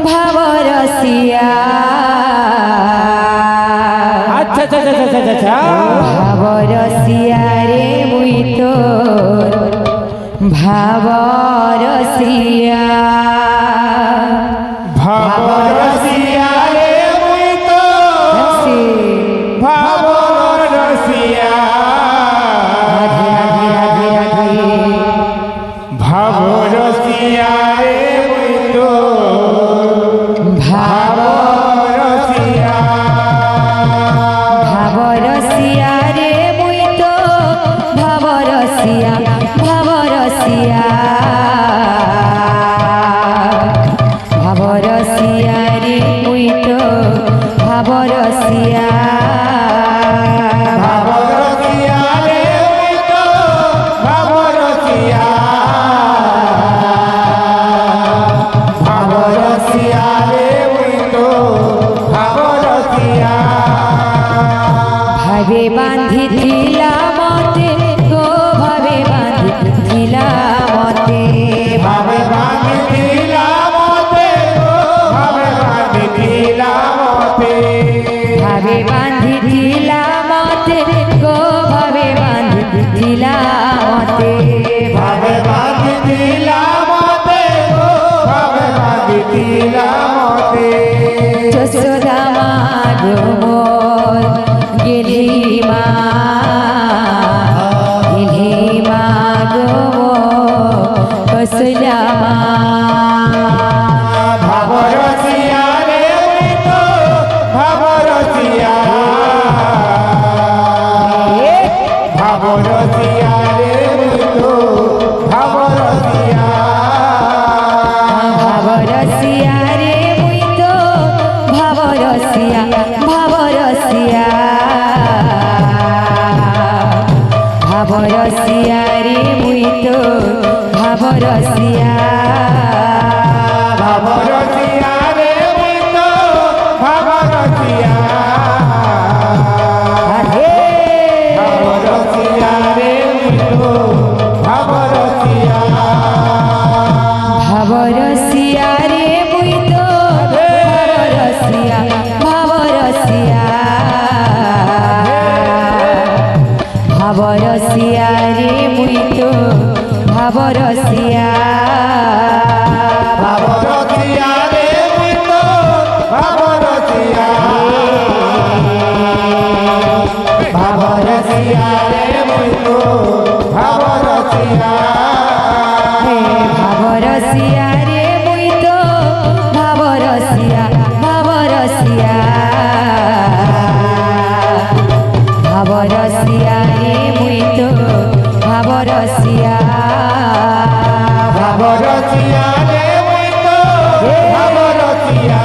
ভাবরসিয়া আচ্ছা আচ্ছা আচ্ছা আচ্ছা ভাবরসিয়া রে মুই তোর ভাবরসিয়া ভাবরসিয়া রে মুই তো ভাবরসিয়া রাধে রাধে রাধে রাধে ভাবরসিয়া রে মুই তো ভাবরসিয়া ভাবরসিয়া রে মুই তো ভাবরসিয়া ভাবরসিয়া ভাবরসিয়া রে মুই তো ভাবরসিয়া ভাবরসিয়া রে মুই তো ভাবরসিয়া ভাবরসিয়া রে মুই তো ভাবরসিয়া ভাবে বাঁধিছিলা মতে গো ভাবে বাঁধিছিলা মতে ভাবে বাঁধিছিলা মতে গো ভাবে বাঁধিছিলা মতে ভাবে বাঁধিছিলা মতে গো ভাবে বাঁধিছিলা মতে ভাবে বাঁধিছিলা মতে গো ভাবে বাঁধিছিলা মতে যশোদা মা গো মোর গেলি মা গো মোর কসলা মা ভাবরসিয়া রে মুই তো ভাবরসিয়া ভাবরসিয়া রে মুই তো ভাবরসিয়া ভাবরসিয়া রে মুই তো ভাবরসিয়া ভাবরসিয়া ভাবরসিয়া রে মুই তো ভাবরসিয়া ভাবরসিয়া রে মুই তো ভাবরসিয়া রাধে ভাবরসিয়া রে মুই তো ভাবরসিয়া ভাবরসিয়া রে মুই তো ভাবরসিয়া ভাবরসিয়া ভাবরসিয়া রে মুই তো ভাবরসিয়া ভাবরসিয়া রে মুই তো ভাবরসিয়া ভাবরসিয়া রে মুই তো ভাবরসিয়া হে ভাবরসিয়া রে মুই তো ভাবরসিয়া ভাবরসিয়া ভাবরসিয়া রে মুই তো ভাবরসিয়া ভাবরসিয়া রে মুই তো ভাবরসিয়া